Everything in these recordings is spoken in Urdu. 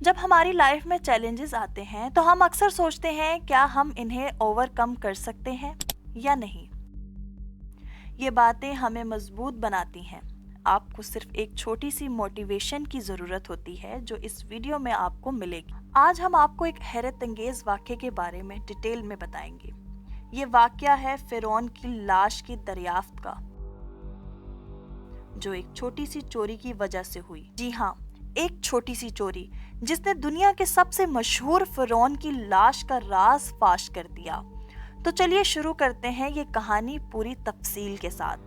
جب ہماری لائف میں چیلنجز آتے ہیں تو ہم اکثر سوچتے ہیں کیا ہم انہیں اوور کم کر سکتے ہیں یا نہیں۔ یہ باتیں ہمیں مضبوط بناتی ہیں۔ آپ کو صرف ایک چھوٹی سی موٹیویشن کی ضرورت ہوتی ہے جو اس ویڈیو میں آپ کو ملے گی۔ آج ہم آپ کو ایک حیرت انگیز واقعے کے بارے میں ڈیٹیل میں بتائیں گے۔ یہ واقعہ ہے فرعون کی لاش کی دریافت کا، جو ایک چھوٹی سی چوری کی وجہ سے ہوئی۔ جی ہاں، ایک چھوٹی سی چوری جس نے دنیا کے سب سے مشہور فرعون کی لاش کا راز فاش کر دیا۔ تو چلیے شروع کرتے ہیں یہ کہانی پوری تفصیل کے ساتھ۔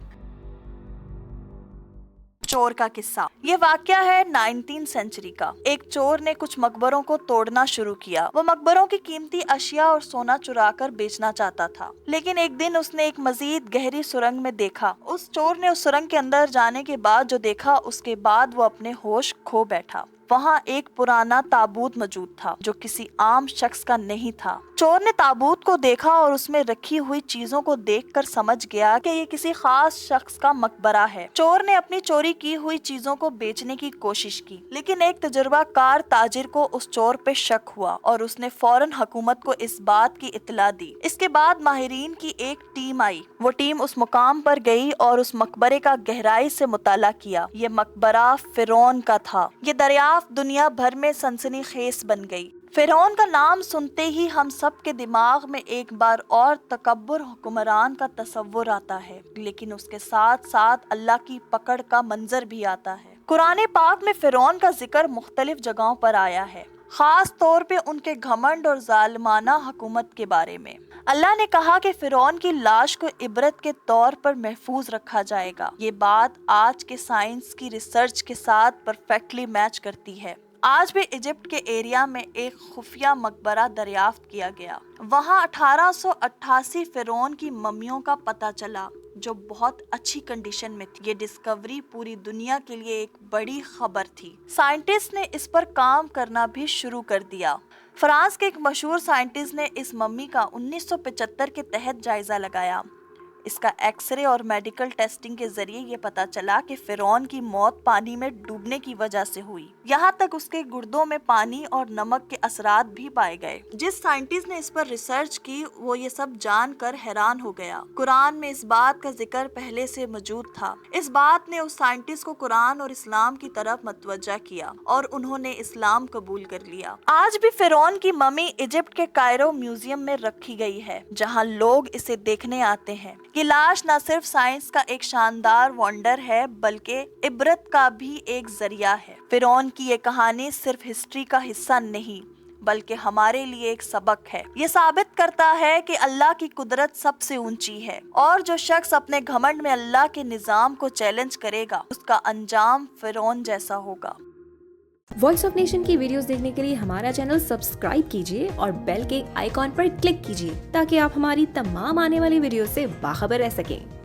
چور کا قصہ۔ یہ واقعہ ہے 19 سینچری کا۔ ایک چور نے کچھ مقبروں کو توڑنا شروع کیا۔ وہ مقبروں کی قیمتی اشیاء اور سونا چرا کر بیچنا چاہتا تھا، لیکن ایک دن اس نے ایک مزید گہری سرنگ میں دیکھا۔ اس چور نے اس سرنگ کے اندر جانے کے بعد جو دیکھا، اس کے بعد وہ اپنے ہوش کھو بیٹھا۔ وہاں ایک پرانا تابوت موجود تھا جو کسی عام شخص کا نہیں تھا۔ چور نے تابوت کو دیکھا اور اس میں رکھی ہوئی چیزوں کو دیکھ کر سمجھ گیا کہ یہ کسی خاص شخص کا مقبرہ ہے۔ چور نے اپنی چوری کی ہوئی چیزوں کو بیچنے کی کوشش کی، لیکن ایک تجربہ کار تاجر کو اس چور پہ شک ہوا اور اس نے فوراً حکومت کو اس بات کی اطلاع دی۔ اس کے بعد ماہرین کی ایک ٹیم آئی۔ وہ ٹیم اس مقام پر گئی اور اس مقبرے کا گہرائی سے مطالعہ کیا۔ یہ مقبرہ فرعون کا تھا۔ یہ دریافت دنیا بھر میں سنسنی خیز بن گئی۔ فرعون کا نام سنتے ہی ہم سب کے دماغ میں ایک بار اور تکبر حکمران کا تصور آتا ہے، لیکن اس کے ساتھ ساتھ اللہ کی پکڑ کا منظر بھی آتا ہے۔ قرآن پاک میں فرعون کا ذکر مختلف جگہوں پر آیا ہے، خاص طور پہ ان کے گھمنڈ اور ظالمانہ حکومت کے بارے میں۔ اللہ نے کہا کہ فرعون کی لاش کو عبرت کے طور پر محفوظ رکھا جائے گا۔ یہ بات آج کے سائنس کی ریسرچ کے ساتھ پرفیکٹلی میچ کرتی ہے۔ آج بھی ایجپٹ کے ایریا میں ایک خفیہ مقبرہ دریافت کیا گیا۔ وہاں 1888 فرعون کی ممیوں کا پتہ چلا جو بہت اچھی کنڈیشن میں تھی۔ یہ ڈسکوری پوری دنیا کے لیے ایک بڑی خبر تھی۔ سائنٹسٹ نے اس پر کام کرنا بھی شروع کر دیا۔ فرانس کے ایک مشہور سائنٹسٹ نے اس ممی کا 1975 کے تحت جائزہ لگایا۔ اس کا ایکس رے اور میڈیکل ٹیسٹنگ کے ذریعے یہ پتا چلا کہ فرعون کی موت پانی میں ڈوبنے کی وجہ سے ہوئی۔ یہاں تک اس کے گردوں میں پانی اور نمک کے اثرات بھی پائے گئے۔ جس سائنٹسٹ نے اس پر ریسرچ کی وہ یہ سب جان کر حیران ہو گیا۔ قرآن میں اس بات کا ذکر پہلے سے موجود تھا۔ اس بات نے اس سائنٹسٹ کو قرآن اور اسلام کی طرف متوجہ کیا اور انہوں نے اسلام قبول کر لیا۔ آج بھی فرعون کی ممی ایجپٹ کے کائرو میوزیم میں رکھی گئی ہے، جہاں لوگ اسے دیکھنے آتے ہیں۔ یہ لاش نہ صرف سائنس کا ایک شاندار ونڈر ہے بلکہ عبرت کا بھی ایک ذریعہ ہے۔ فرعون کی یہ کہانی صرف ہسٹری کا حصہ نہیں بلکہ ہمارے لیے ایک سبق ہے۔ یہ ثابت کرتا ہے کہ اللہ کی قدرت سب سے اونچی ہے اور جو شخص اپنے گھمنڈ میں اللہ کے نظام کو چیلنج کرے گا اس کا انجام فرعون جیسا ہوگا۔ وائس آف نیشن کی ویڈیوز دیکھنے کے لیے ہمارا چینل سبسکرائب کیجیے اور بیل کے آئیکن پر کلک کیجیے تاکہ آپ ہماری تمام آنے والی ویڈیوز سے باخبر رہ سکیں۔